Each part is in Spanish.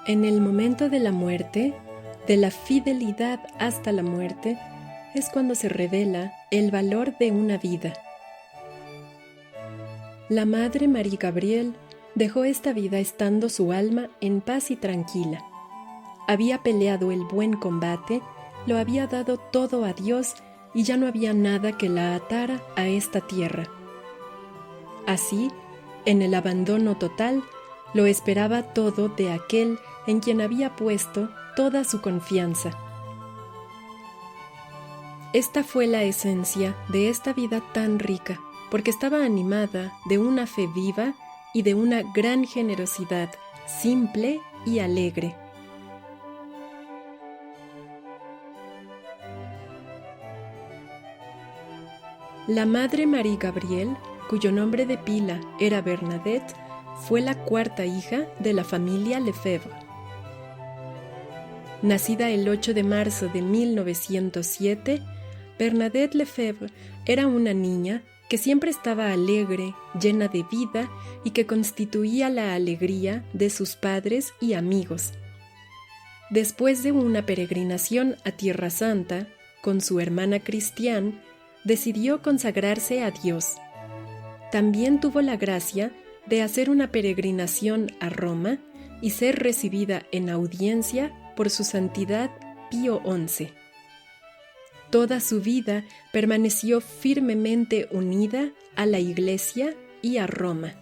En el momento de la muerte, de la fidelidad hasta la muerte, es cuando se revela el valor de una vida. La Madre María Gabriel dejó esta vida estando su alma en paz y tranquila. Había peleado el buen combate, lo había dado todo a Dios y ya no había nada que la atara a esta tierra. Así, en el abandono total, lo esperaba todo de aquel en quien había puesto toda su confianza. Esta fue la esencia de esta vida tan rica, porque estaba animada de una fe viva y de una gran generosidad, simple y alegre. La Madre María Gabriel, cuyo nombre de pila era Bernadette, fue la cuarta hija de la familia Lefebvre. Nacida el 8 de marzo de 1907, Bernadette Lefebvre era una niña que siempre estaba alegre, llena de vida y que constituía la alegría de sus padres y amigos. Después de una peregrinación a Tierra Santa, con su hermana Christiane, decidió consagrarse a Dios. También tuvo la gracia de hacer una peregrinación a Roma y ser recibida en audiencia por su santidad Pío XI. Toda su vida permaneció firmemente unida a la Iglesia y a Roma.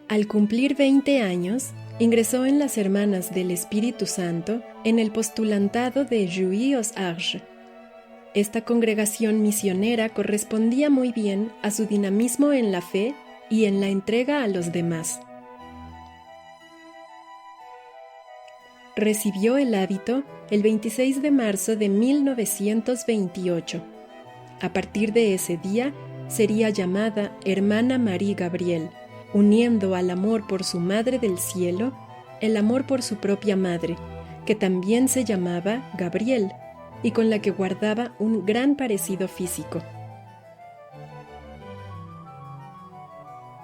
Al cumplir 20 años, ingresó en las Hermanas del Espíritu Santo en el postulantado de Jouy-aux-Arges. Esta congregación misionera correspondía muy bien a su dinamismo en la fe y en la entrega a los demás. Recibió el hábito el 26 de marzo de 1928. A partir de ese día sería llamada Hermana María Gabriel, uniendo al amor por su Madre del Cielo el amor por su propia madre, que también se llamaba Gabriel, y con la que guardaba un gran parecido físico.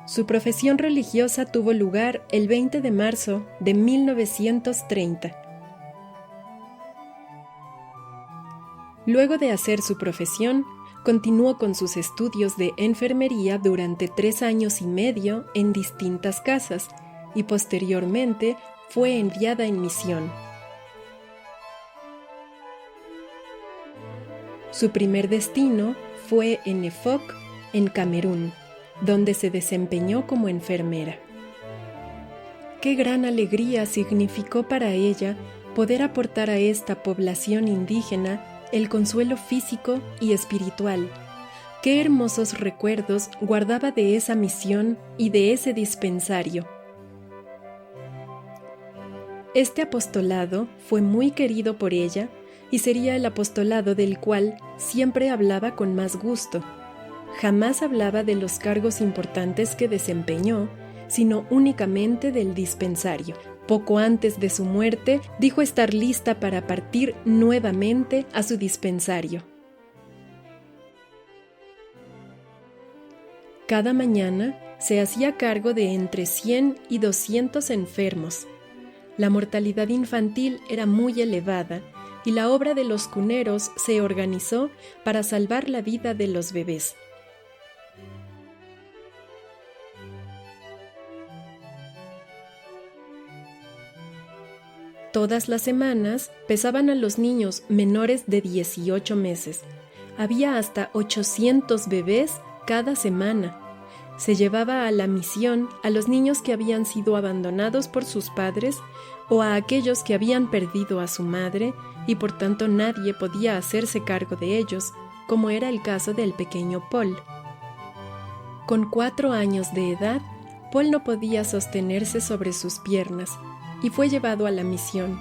Su profesión religiosa tuvo lugar el 20 de marzo de 1930. Luego de hacer su profesión, continuó con sus estudios de enfermería durante 3 años y medio en distintas casas y posteriormente fue enviada en misión. Su primer destino fue en Efok, en Camerún, donde se desempeñó como enfermera. Qué gran alegría significó para ella poder aportar a esta población indígena el consuelo físico y espiritual. Qué hermosos recuerdos guardaba de esa misión y de ese dispensario. Este apostolado fue muy querido por ella y sería el apostolado del cual siempre hablaba con más gusto. Jamás hablaba de los cargos importantes que desempeñó, sino únicamente del dispensario. Poco antes de su muerte, dijo estar lista para partir nuevamente a su dispensario. Cada mañana se hacía cargo de entre 100 y 200 enfermos. La mortalidad infantil era muy elevada y la obra de los cuneros se organizó para salvar la vida de los bebés. Todas las semanas pesaban a los niños menores de 18 meses. Había hasta 800 bebés cada semana. Se llevaba a la misión a los niños que habían sido abandonados por sus padres o a aquellos que habían perdido a su madre y por tanto nadie podía hacerse cargo de ellos, como era el caso del pequeño Paul. Con 4 años de edad, Paul no podía sostenerse sobre sus piernas y fue llevado a la misión.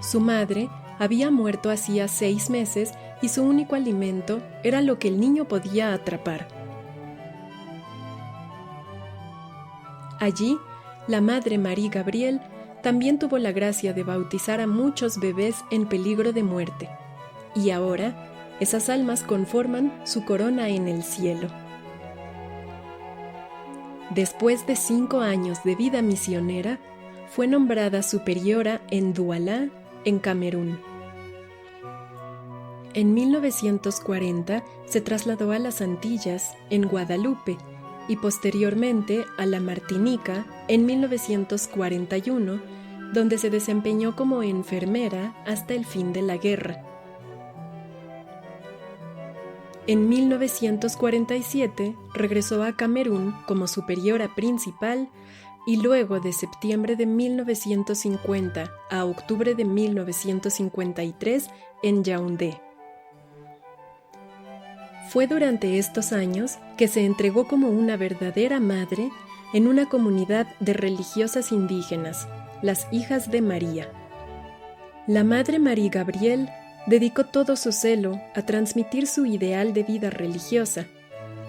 Su madre había muerto hacía 6 meses y su único alimento era lo que el niño podía atrapar. Allí, la Madre María Gabriel también tuvo la gracia de bautizar a muchos bebés en peligro de muerte, y ahora esas almas conforman su corona en el cielo. Después de 5 años de vida misionera, fue nombrada superiora en Douala, en Camerún. En 1940 se trasladó a las Antillas, en Guadalupe, y posteriormente a la Martinica en 1941, donde se desempeñó como enfermera hasta el fin de la guerra. En 1947 regresó a Camerún como superiora principal y luego de septiembre de 1950 a octubre de 1953 en Yaoundé. Fue durante estos años que se entregó como una verdadera madre en una comunidad de religiosas indígenas, las Hijas de María. La Madre María Gabriel dedicó todo su celo a transmitir su ideal de vida religiosa.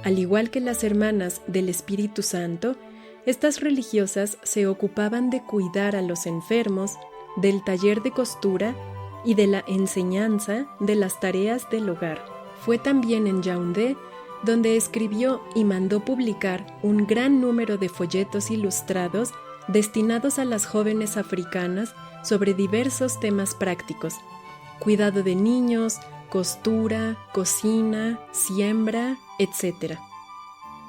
Al igual que las hermanas del Espíritu Santo, estas religiosas se ocupaban de cuidar a los enfermos, del taller de costura y de la enseñanza de las tareas del hogar. Fue también en Yaoundé donde escribió y mandó publicar un gran número de folletos ilustrados destinados a las jóvenes africanas sobre diversos temas prácticos: cuidado de niños, costura, cocina, siembra, etc.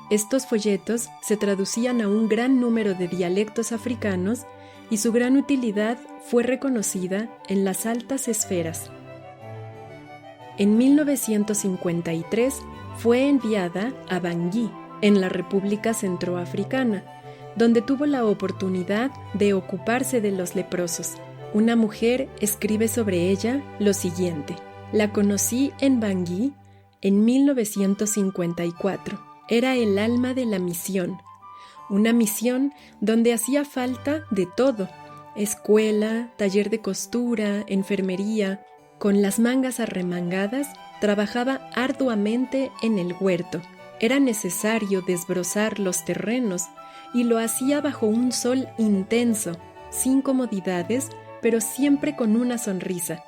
Estos folletos se traducían a un gran número de dialectos africanos y su gran utilidad fue reconocida en las altas esferas. En 1953 fue enviada a Bangui, en la República Centroafricana, donde tuvo la oportunidad de ocuparse de los leprosos. Una mujer escribe sobre ella lo siguiente: la conocí en Bangui en 1954. Era el alma de la misión, una misión donde hacía falta de todo: escuela, taller de costura, enfermería. Con las mangas arremangadas, trabajaba arduamente en el huerto. Era necesario desbrozar los terrenos y lo hacía bajo un sol intenso, sin comodidades, pero siempre con una sonrisa.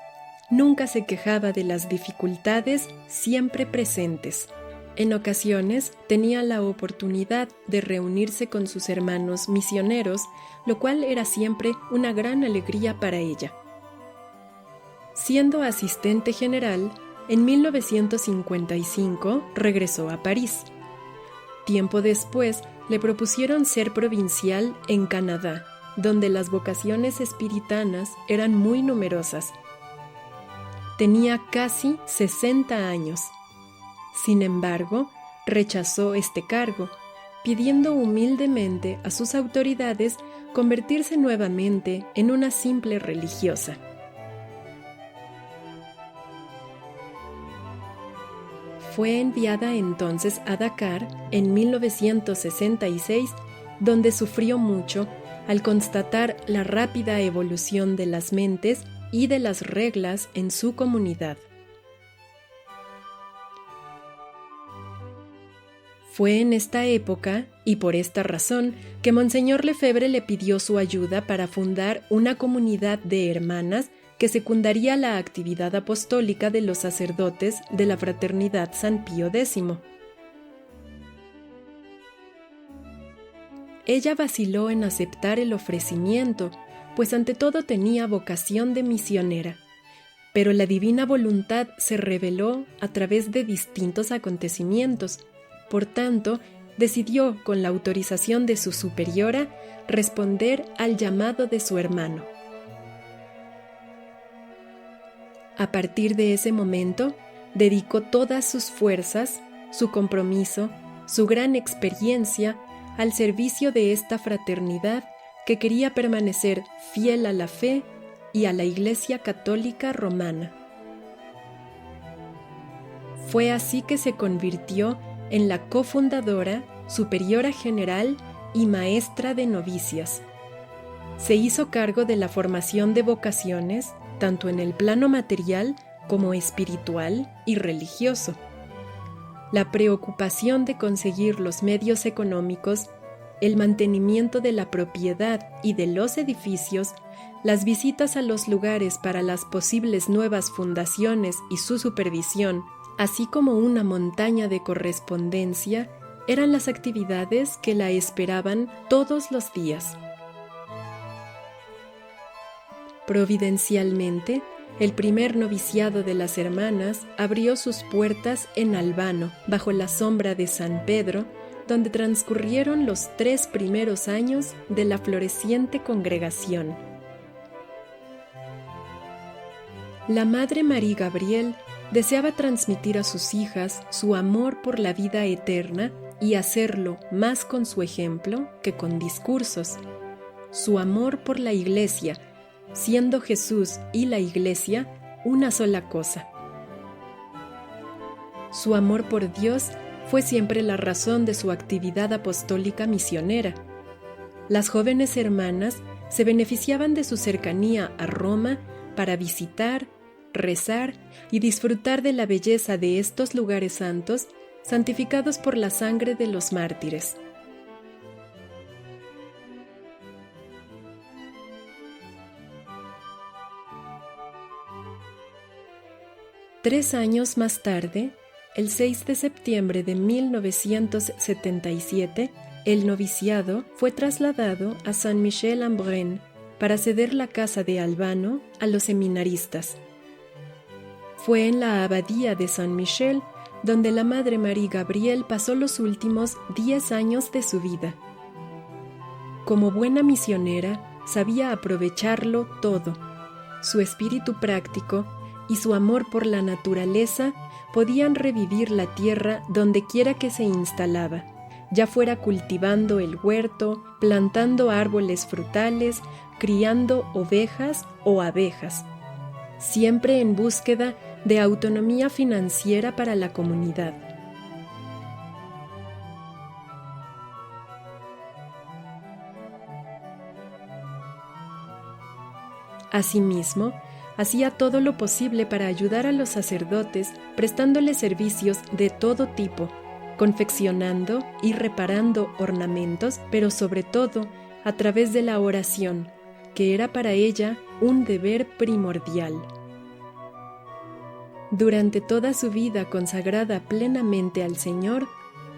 Nunca se quejaba de las dificultades siempre presentes. En ocasiones tenía la oportunidad de reunirse con sus hermanos misioneros, lo cual era siempre una gran alegría para ella. Siendo asistente general, en 1955 regresó a París. Tiempo después le propusieron ser provincial en Canadá, donde las vocaciones espiritanas eran muy numerosas. Tenía casi 60 años. Sin embargo, rechazó este cargo, pidiendo humildemente a sus autoridades convertirse nuevamente en una simple religiosa. Fue enviada entonces a Dakar en 1966, donde sufrió mucho al constatar la rápida evolución de las mentes y de las reglas en su comunidad. Fue en esta época, y por esta razón, que Monseñor Lefebvre le pidió su ayuda para fundar una comunidad de hermanas que secundaría la actividad apostólica de los sacerdotes de la Fraternidad San Pío X. Ella vaciló en aceptar el ofrecimiento, pues ante todo tenía vocación de misionera, pero la divina voluntad se reveló a través de distintos acontecimientos. Por tanto, decidió, con la autorización de su superiora, responder al llamado de su hermano. A partir de ese momento, dedicó todas sus fuerzas, su compromiso, su gran experiencia al servicio de esta fraternidad que quería permanecer fiel a la fe y a la Iglesia Católica Romana. Fue así que se convirtió en la cofundadora, superiora general y maestra de novicias. Se hizo cargo de la formación de vocaciones, tanto en el plano material como espiritual y religioso. La preocupación de conseguir los medios económicos, el mantenimiento de la propiedad y de los edificios, las visitas a los lugares para las posibles nuevas fundaciones y su supervisión, así como una montaña de correspondencia, eran las actividades que la esperaban todos los días. Providencialmente, el primer noviciado de las hermanas abrió sus puertas en Albano, bajo la sombra de San Pedro, donde transcurrieron los 3 primeros años de la floreciente congregación. La Madre María Gabriel deseaba transmitir a sus hijas su amor por la vida eterna y hacerlo más con su ejemplo que con discursos. Su amor por la Iglesia, siendo Jesús y la Iglesia una sola cosa. Su amor por Dios fue siempre la razón de su actividad apostólica misionera. Las jóvenes hermanas se beneficiaban de su cercanía a Roma para visitar, rezar y disfrutar de la belleza de estos lugares santos santificados por la sangre de los mártires. Tres años más tarde, el 6 de septiembre de 1977, el noviciado fue trasladado a Saint-Michel-en-Bren para ceder la casa de Albano a los seminaristas. Fue en la abadía de Saint-Michel donde la Madre María Gabriel pasó los últimos 10 años de su vida. Como buena misionera, sabía aprovecharlo todo. Su espíritu práctico y su amor por la naturaleza podían revivir la tierra donde quiera que se instalaba, ya fuera cultivando el huerto, plantando árboles frutales, criando ovejas o abejas, siempre en búsqueda de autonomía financiera para la comunidad. Asimismo, hacía todo lo posible para ayudar a los sacerdotes, prestándoles servicios de todo tipo, confeccionando y reparando ornamentos, pero sobre todo a través de la oración, que era para ella un deber primordial. Durante toda su vida consagrada plenamente al Señor,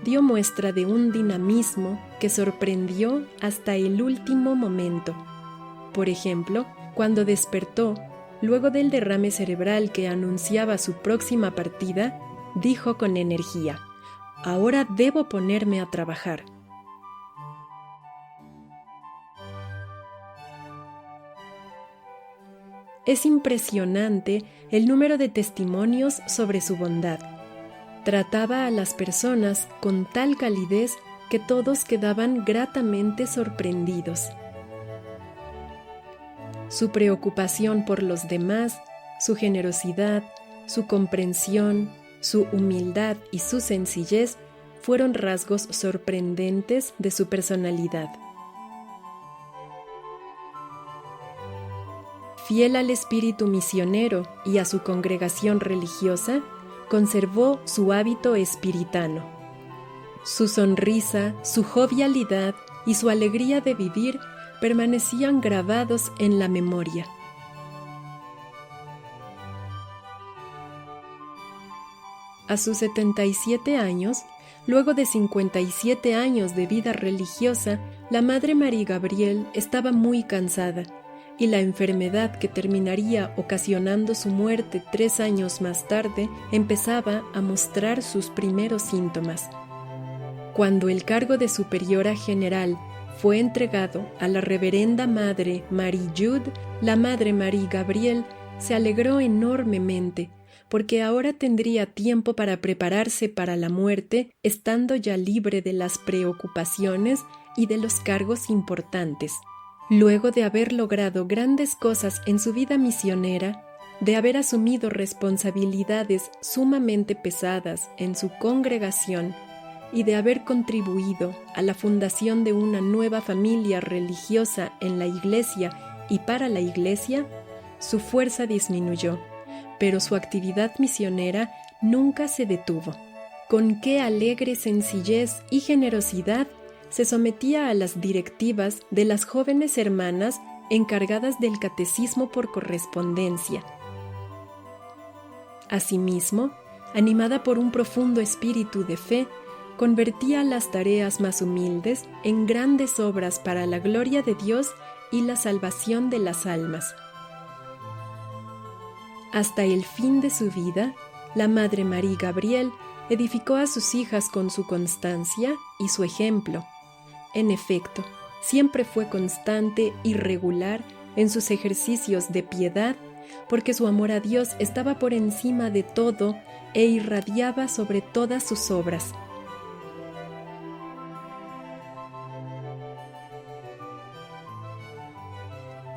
dio muestra de un dinamismo que sorprendió hasta el último momento. Por ejemplo, cuando despertó, luego del derrame cerebral que anunciaba su próxima partida, dijo con energía: «Ahora debo ponerme a trabajar». Es impresionante el número de testimonios sobre su bondad. Trataba a las personas con tal calidez que todos quedaban gratamente sorprendidos. Su preocupación por los demás, su generosidad, su comprensión, su humildad y su sencillez fueron rasgos sorprendentes de su personalidad. Fiel al espíritu misionero y a su congregación religiosa, conservó su hábito espiritano. Su sonrisa, su jovialidad y su alegría de vivir permanecían grabados en la memoria. A sus 77 años, luego de 57 años de vida religiosa, la Madre María Gabriel estaba muy cansada, y la enfermedad que terminaría ocasionando su muerte 3 años más tarde empezaba a mostrar sus primeros síntomas. Cuando el cargo de superiora general fue entregado a la reverenda Madre Marie Jude, la Madre María Gabriel se alegró enormemente, porque ahora tendría tiempo para prepararse para la muerte, estando ya libre de las preocupaciones y de los cargos importantes. Luego de haber logrado grandes cosas en su vida misionera, de haber asumido responsabilidades sumamente pesadas en su congregación y de haber contribuido a la fundación de una nueva familia religiosa en la Iglesia y para la Iglesia, su fuerza disminuyó, pero su actividad misionera nunca se detuvo. Con qué alegre sencillez y generosidad se sometía a las directivas de las jóvenes hermanas encargadas del catecismo por correspondencia. Asimismo, animada por un profundo espíritu de fe, convertía las tareas más humildes en grandes obras para la gloria de Dios y la salvación de las almas. Hasta el fin de su vida, la Madre Marie Gabrielle edificó a sus hijas con su constancia y su ejemplo. En efecto, siempre fue constante y regular en sus ejercicios de piedad, porque su amor a Dios estaba por encima de todo e irradiaba sobre todas sus obras.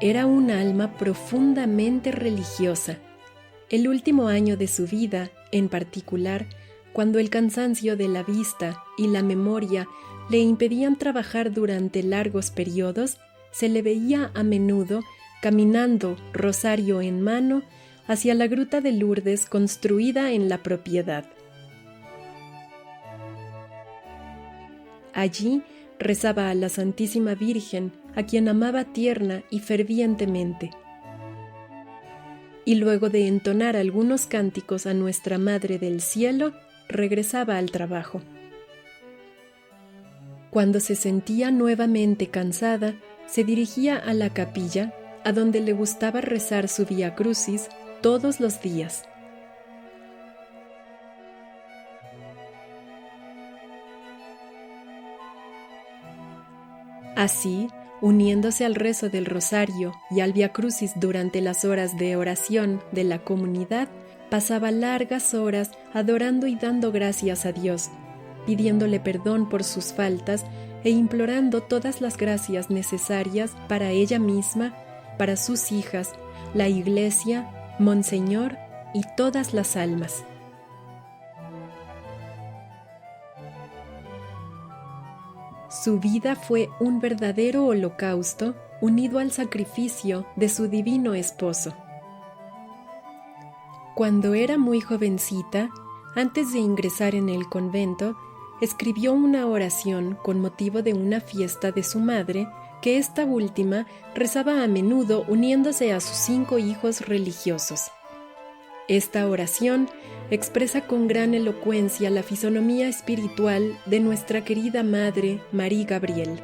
Era un alma profundamente religiosa. El último año de su vida, en particular, cuando el cansancio de la vista y la memoria le impedían trabajar durante largos periodos, se le veía a menudo caminando, rosario en mano, hacia la gruta de Lourdes construida en la propiedad. Allí rezaba a la Santísima Virgen, a quien amaba tierna y fervientemente. Y luego de entonar algunos cánticos a Nuestra Madre del Cielo, regresaba al trabajo. Cuando se sentía nuevamente cansada, se dirigía a la capilla, a donde le gustaba rezar su Vía Crucis todos los días. Así, uniéndose al rezo del rosario y al Vía Crucis durante las horas de oración de la comunidad, pasaba largas horas adorando y dando gracias a Dios, pidiéndole perdón por sus faltas e implorando todas las gracias necesarias para ella misma, para sus hijas, la Iglesia, Monseñor y todas las almas. Su vida fue un verdadero holocausto unido al sacrificio de su divino esposo. Cuando era muy jovencita, antes de ingresar en el convento, escribió una oración con motivo de una fiesta de su madre, que esta última rezaba a menudo uniéndose a sus 5 hijos religiosos. Esta oración expresa con gran elocuencia la fisonomía espiritual de nuestra querida Madre Marie Gabrielle.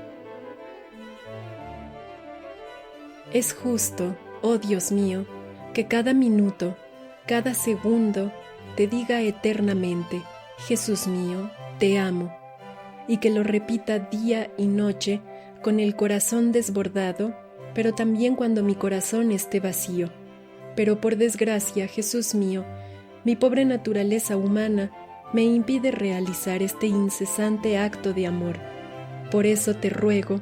Es justo, oh Dios mío, que cada minuto, cada segundo, te diga eternamente, Jesús mío, te amo, y que lo repita día y noche con el corazón desbordado, pero también cuando mi corazón esté vacío. Pero por desgracia, Jesús mío, mi pobre naturaleza humana me impide realizar este incesante acto de amor. Por eso te ruego,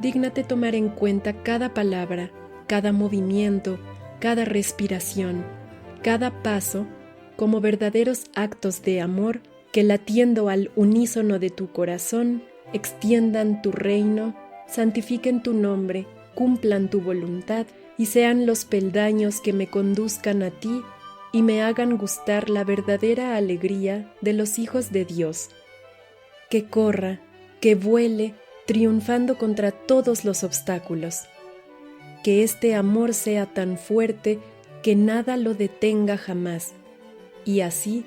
dígnate tomar en cuenta cada palabra, cada movimiento, cada respiración, cada paso, como verdaderos actos de amor que, latiendo al unísono de tu corazón, extiendan tu reino, santifiquen tu nombre, cumplan tu voluntad y sean los peldaños que me conduzcan a ti y me hagan gustar la verdadera alegría de los hijos de Dios. Que corra, que vuele, triunfando contra todos los obstáculos. Que este amor sea tan fuerte que nada lo detenga jamás. Y así,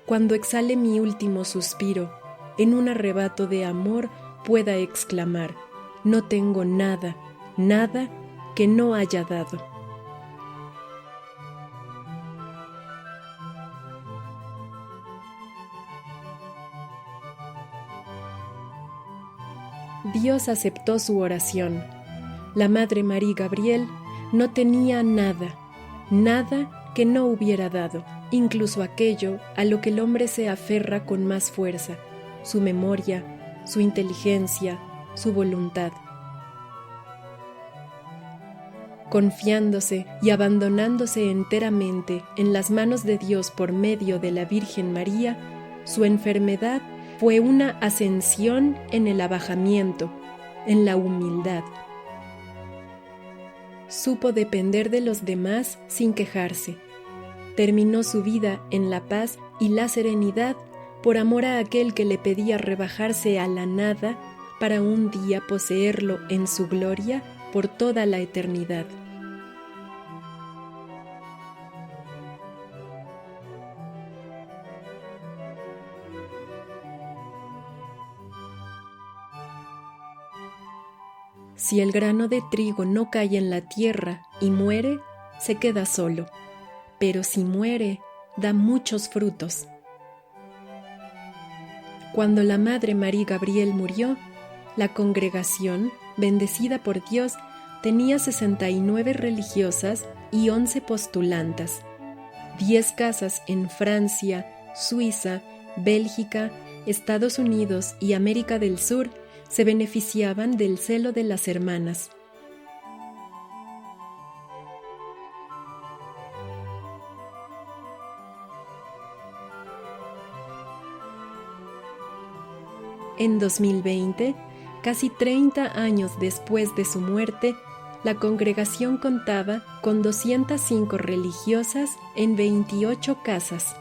cuando exhale mi último suspiro, en un arrebato de amor pueda exclamar: no tengo nada, nada que no haya dado. Dios aceptó su oración. La Madre Marie Gabrielle no tenía nada, nada que no hubiera dado, incluso aquello a lo que el hombre se aferra con más fuerza, su memoria, su inteligencia, su voluntad. Confiándose y abandonándose enteramente en las manos de Dios por medio de la Virgen María, su enfermedad fue una ascensión en el abajamiento, en la humildad. Supo depender de los demás sin quejarse. Terminó su vida en la paz y la serenidad por amor a aquel que le pedía rebajarse a la nada para un día poseerlo en su gloria por toda la eternidad. Si el grano de trigo no cae en la tierra y muere, se queda solo, pero si muere, da muchos frutos. Cuando la Madre María Gabriel murió, la congregación, bendecida por Dios, tenía 69 religiosas y 11 postulantas, 10 casas en Francia, Suiza, Bélgica, Estados Unidos y América del Sur se beneficiaban del celo de las hermanas. En 2020, casi 30 años después de su muerte, la congregación contaba con 205 religiosas en 28 casas.